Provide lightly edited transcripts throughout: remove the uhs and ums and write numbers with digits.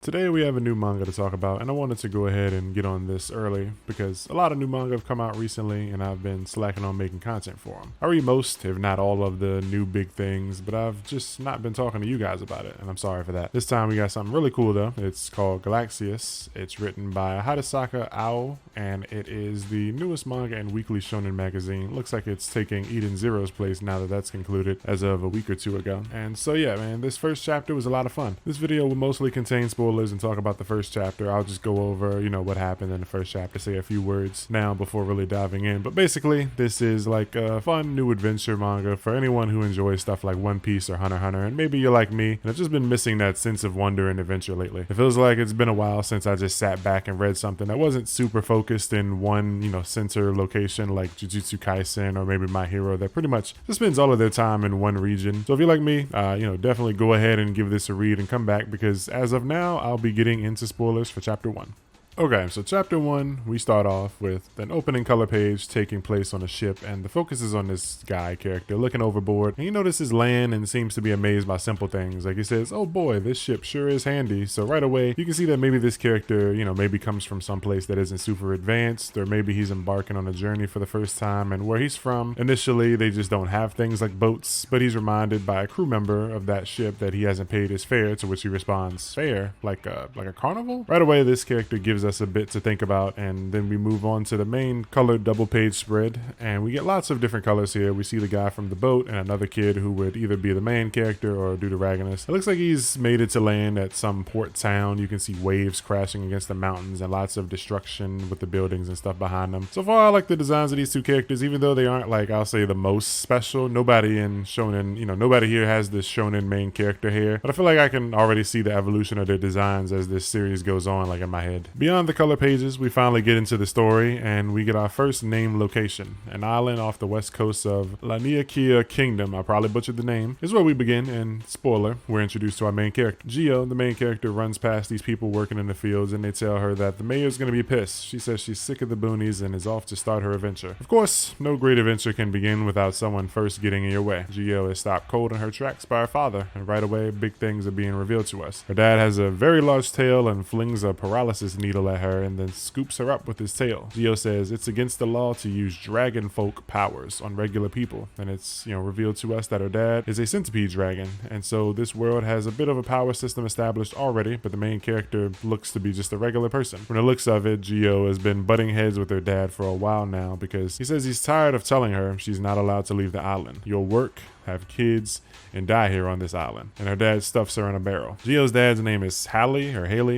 Today we have a new manga to talk about, and I wanted to go ahead and get on this early because a lot of new manga have come out recently and I've been slacking on making content for them. I read most, if not all of the new big things, but I've just not been talking to you guys about it, and I'm sorry for that. This time we got something really cool though. It's called Galaxias. It's written by Hadasaka Ao, and it is the newest manga in Weekly Shonen magazine. Looks like it's taking Eden Zero's place now that that's concluded as of a week or two ago. And so yeah, man, this first chapter was a lot of fun. This video will mostly contain spoilers and talk about the first chapter. I'll just go over, what happened in the first chapter, say a few words now before really diving in. But basically, this is like a fun new adventure manga for anyone who enjoys stuff like One Piece or Hunter x Hunter, and maybe you're like me and have just been missing that sense of wonder and adventure lately. It feels like it's been a while since I just sat back and read something that wasn't super focused in one, center location like Jujutsu Kaisen or maybe My Hero that pretty much just spends all of their time in one region. So if you're like me, definitely go ahead and give this a read and come back, because as of now, I'll be getting into spoilers for chapter 1. Okay, so chapter 1, we start off with an opening color page taking place on a ship, and the focus is on this guy character looking overboard, and he notices land and seems to be amazed by simple things. Like he says, oh boy, this ship sure is handy. So right away, you can see that maybe this character, maybe comes from some place that isn't super advanced, or maybe he's embarking on a journey for the first time, and where he's from, initially they just don't have things like boats, but he's reminded by a crew member of that ship that he hasn't paid his fare, to which he responds, fare? Like a carnival? Right away, this character gives us a bit to think about, and then we move on to the main colored double page spread, and we get lots of different colors here. We see the guy from the boat and another kid who would either be the main character or do the protagonist. It looks like he's made it to land at some port town. You can see waves crashing against the mountains and lots of destruction with the buildings and stuff behind them. So far, I like the designs of these two characters, even though they aren't, like, I'll say the most special. Nobody in Shonen, nobody here has this Shonen main character here, but I feel like I can already see the evolution of their designs as this series goes on, like in my head. Beyond the color pages, we finally get into the story, and we get our first named location, an island off the west coast of Laniakia Kingdom. I probably butchered the name. Is where we begin, and spoiler, we're introduced to our main character. Gio, the main character, runs past these people working in the fields, and they tell her that the mayor's gonna be pissed. She says she's sick of the boonies and is off to start her adventure. Of course, no great adventure can begin without someone first getting in your way. Gio is stopped cold in her tracks by her father, and right away, big things are being revealed to us. Her dad has a very large tail and flings a paralysis needle at her and then scoops her up with his tail. Gio says it's against the law to use dragon folk powers on regular people, and it's revealed to us that her dad is a centipede dragon, and so this world has a bit of a power system established already, but the main character looks to be just a regular person. From the looks of it, Gio has been butting heads with her dad for a while now because he says he's tired of telling her she's not allowed to leave the island. You'll work, have kids, and die here on this island. And her dad stuffs her in a barrel. Gio's dad's name is Haley,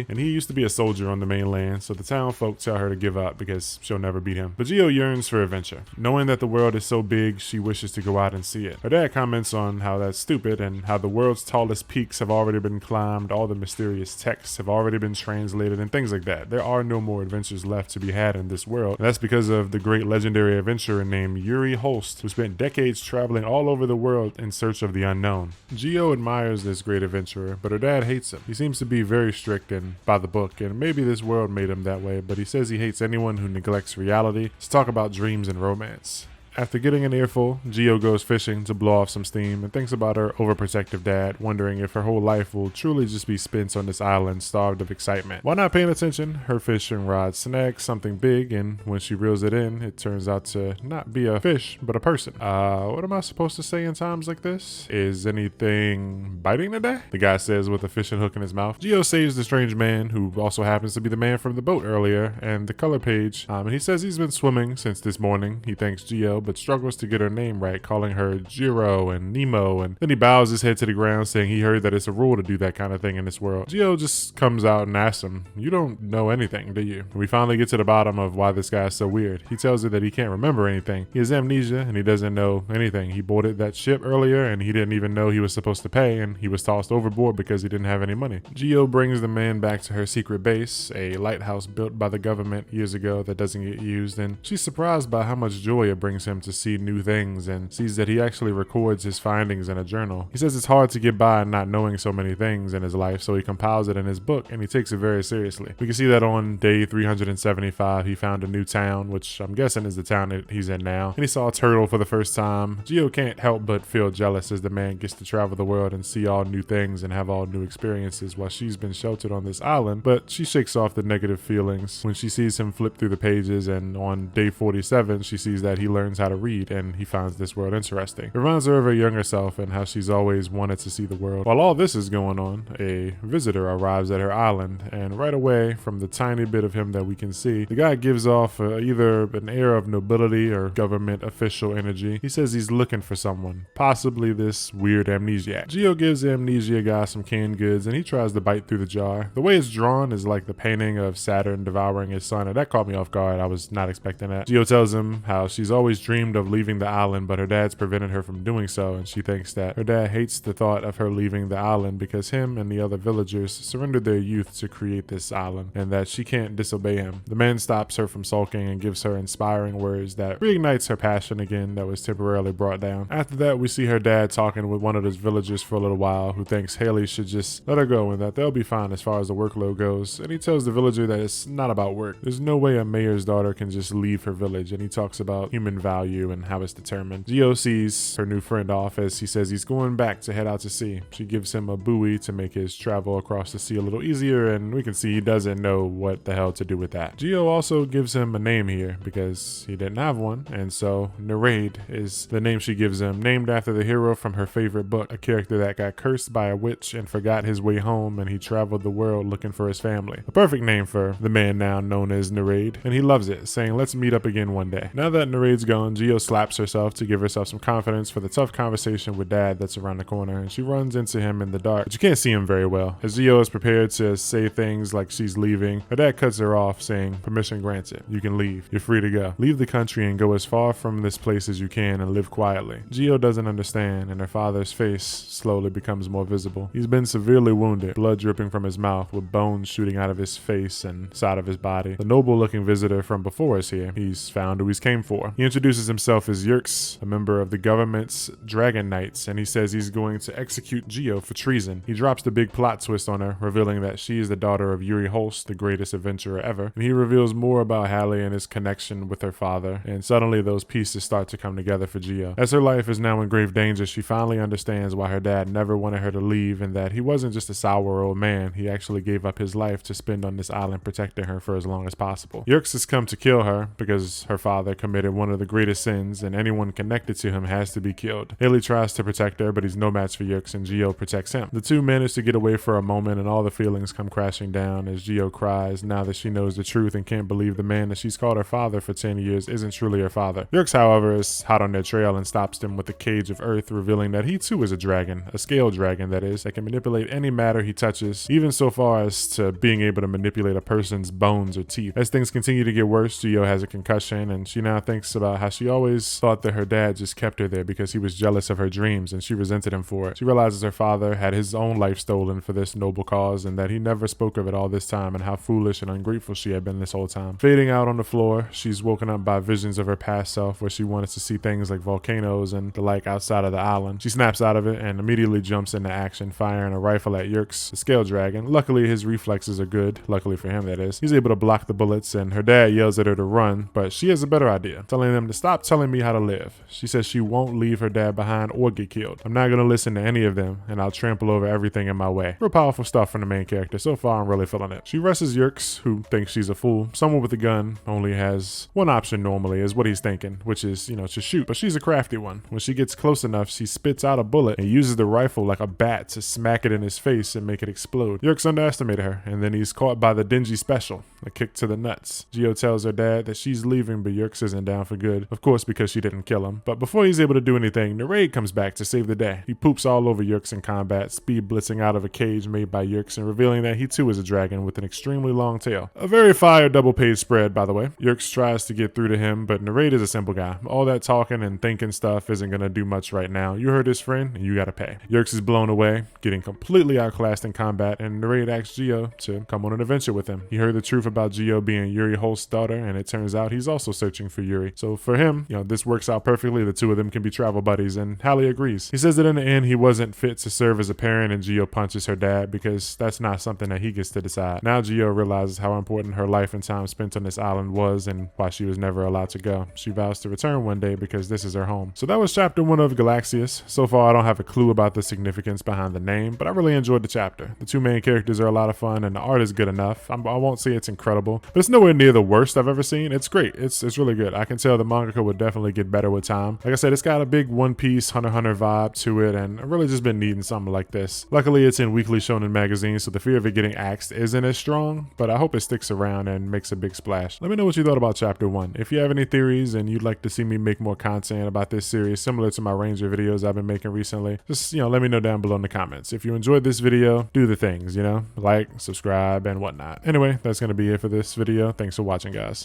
and he used to be a soldier on the mainland, so the town folk tell her to give up because she'll never beat him. But Gio yearns for adventure. Knowing that the world is so big, she wishes to go out and see it. Her dad comments on how that's stupid and how the world's tallest peaks have already been climbed, all the mysterious texts have already been translated, and things like that. There are no more adventures left to be had in this world. And that's because of the great legendary adventurer named Yuri Holst, who spent decades traveling all over the world in search of the unknown. Gio admires this great adventurer, but her dad hates him. He seems to be very strict and by the book, and maybe this world made him that way, but he says he hates anyone who neglects reality to talk about dreams and romance. After getting an earful, Gio goes fishing to blow off some steam and thinks about her overprotective dad, wondering if her whole life will truly just be spent on this island starved of excitement. While not paying attention, her fishing rod snags something big, and when she reels it in, it turns out to not be a fish, but a person. What am I supposed to say in times like this? Is anything biting today? The guy says with a fishing hook in his mouth. Gio saves the strange man, who also happens to be the man from the boat earlier, and the color page, and he says he's been swimming since this morning. He thanks Gio, but struggles to get her name right, calling her Jiro and Nemo, and then he bows his head to the ground, saying he heard that it's a rule to do that kind of thing in this world. Gio just comes out and asks him, you don't know anything, do you? We finally get to the bottom of why this guy is so weird. He tells her that he can't remember anything. He has amnesia and he doesn't know anything. He boarded that ship earlier and he didn't even know he was supposed to pay, and he was tossed overboard because he didn't have any money. Gio brings the man back to her secret base, a lighthouse built by the government years ago that doesn't get used, and she's surprised by how much joy it brings him him to see new things and sees that he actually records his findings in a journal. He says it's hard to get by not knowing so many things in his life, so he compiles it in his book and he takes it very seriously. We can see that on day 375 he found a new town, which I'm guessing is the town that he's in now, and he saw a turtle for the first time. Geo can't help but feel jealous as the man gets to travel the world and see all new things and have all new experiences while she's been sheltered on this island, but she shakes off the negative feelings when she sees him flip through the pages, and on day 47 she sees that he learns how to read and he finds this world interesting. It reminds her of her younger self and how she's always wanted to see the world. While all this is going on, a visitor arrives at her island, and right away, from the tiny bit of him that we can see, the guy gives off either an air of nobility or government official energy. He says he's looking for someone, possibly this weird amnesiac. Geo gives the amnesia guy some canned goods and he tries to bite through the jar. The way it's drawn is like the painting of Saturn devouring his son, and that caught me off guard. I was not expecting that. Geo tells him how she's always dreamed of leaving the island, but her dad's prevented her from doing so, and she thinks that her dad hates the thought of her leaving the island because him and the other villagers surrendered their youth to create this island, and that she can't disobey him. The man stops her from sulking and gives her inspiring words that reignites her passion again that was temporarily brought down. After that, we see her dad talking with one of those villagers for a little while, who thinks Haley should just let her go and that they'll be fine as far as the workload goes, and he tells the villager that it's not about work. There's no way a mayor's daughter can just leave her village, and he talks about human value and how it's determined. Geo sees her new friend off as he says he's going back to head out to sea. She gives him a buoy to make his travel across the sea a little easier, and we can see he doesn't know what the hell to do with that. Geo also gives him a name here because he didn't have one, and so Nereid is the name she gives him, named after the hero from her favorite book, a character that got cursed by a witch and forgot his way home, and he traveled the world looking for his family. A perfect name for the man now known as Nereid, and he loves it, saying let's meet up again one day. Now that Nereid's gone, Geo slaps herself to give herself some confidence for the tough conversation with Dad that's around the corner, and she runs into him in the dark, but you can't see him very well. As Geo is prepared to say things like she's leaving, her dad cuts her off, saying permission granted, you can leave, you're free to go. Leave the country and go as far from this place as you can and live quietly. Geo doesn't understand, and her father's face slowly becomes more visible. He's been severely wounded, blood dripping from his mouth with bones shooting out of his face and side of his body. The noble looking visitor from before is here. He's found who he's came for. He introduces himself as Yerks, a member of the government's Dragon Knights, and he says he's going to execute Geo for treason. He drops the big plot twist on her, revealing that she is the daughter of Yuri Holst, the greatest adventurer ever, and he reveals more about Hallie and his connection with her father, and suddenly those pieces start to come together for Geo. As her life is now in grave danger, she finally understands why her dad never wanted her to leave, and that he wasn't just a sour old man. He actually gave up his life to spend on this island protecting her for as long as possible. Yerks has come to kill her because her father committed one of the greatest sins, and anyone connected to him has to be killed. Haley tries to protect her, but he's no match for Yerks, and Geo protects him. The two manage to get away for a moment, and all the feelings come crashing down as Geo cries now that she knows the truth and can't believe the man that she's called her father for 10 years isn't truly her father. Yerks, however, is hot on their trail and stops them with a cage of earth, revealing that he too is a dragon, a scale dragon that is, that can manipulate any matter he touches, even so far as to being able to manipulate a person's bones or teeth. As things continue to get worse, Geo has a concussion, and she now thinks about how she always thought that her dad just kept her there because he was jealous of her dreams and she resented him for it. She realizes her father had his own life stolen for this noble cause, and that he never spoke of it all this time, and how foolish and ungrateful she had been this whole time. Fading out on the floor, she's woken up by visions of her past self where she wanted to see things like volcanoes and the like outside of the island. She snaps out of it and immediately jumps into action, firing a rifle at Yerks, the scale dragon. Luckily, his reflexes are good. Luckily for him, that is. He's able to block the bullets, and her dad yells at her to run, but she has a better idea, telling them to stop telling me how to live. She says she won't leave her dad behind or get killed. I'm not gonna listen to any of them, and I'll trample over everything in my way. Real powerful stuff from the main character. So far, I'm really feeling it. She arrests Yerks, who thinks she's a fool. Someone with a gun only has one option normally, is what he's thinking, which is, to shoot. But she's a crafty one. When she gets close enough, she spits out a bullet and uses the rifle like a bat to smack it in his face and make it explode. Yerks underestimated her, and then he's caught by the dingy special, a kick to the nuts. Geo tells her dad that she's leaving, but Yerks isn't down for good, of course because she didn't kill him. But before he's able to do anything, Nereid comes back to save the day. He poops all over Yerks in combat, speed blitzing out of a cage made by Yerks and revealing that he too is a dragon with an extremely long tail. A very fire double page spread, by the way. Yerks tries to get through to him, but Nereid is a simple guy. All that talking and thinking stuff isn't gonna do much right now. You hurt his friend, and you gotta pay. Yerks is blown away, getting completely outclassed in combat, and Nereid asks Geo to come on an adventure with him. He heard the truth about Geo being Yuri Holst's daughter, and it turns out he's also searching for Yuri. So for him, this works out perfectly. The two of them can be travel buddies, and Hallie agrees. He says that in the end, he wasn't fit to serve as a parent, and Gio punches her dad because that's not something that he gets to decide. Now Gio realizes how important her life and time spent on this island was and why she was never allowed to go. She vows to return one day because this is her home. So that was chapter 1 of Galaxias. So far, I don't have a clue about the significance behind the name, but I really enjoyed the chapter. The two main characters are a lot of fun, and the art is good enough. I won't say it's incredible, but it's nowhere near the worst I've ever seen. It's great. It's really good. I can tell the mangaka would definitely get better with time. Like I said, it's got a big One Piece, Hunter x Hunter vibe to it, and I've really just been needing something like this. Luckily, it's in Weekly Shonen magazine, so the fear of it getting axed isn't as strong, but I hope it sticks around and makes a big splash. Let me know what you thought about chapter 1. If you have any theories and you'd like to see me make more content about this series similar to my Ranger videos I've been making recently, just let me know down below in the comments. If you enjoyed this video, do the things, like, subscribe, and whatnot. Anyway, that's gonna be it for this video. Thanks for watching, guys.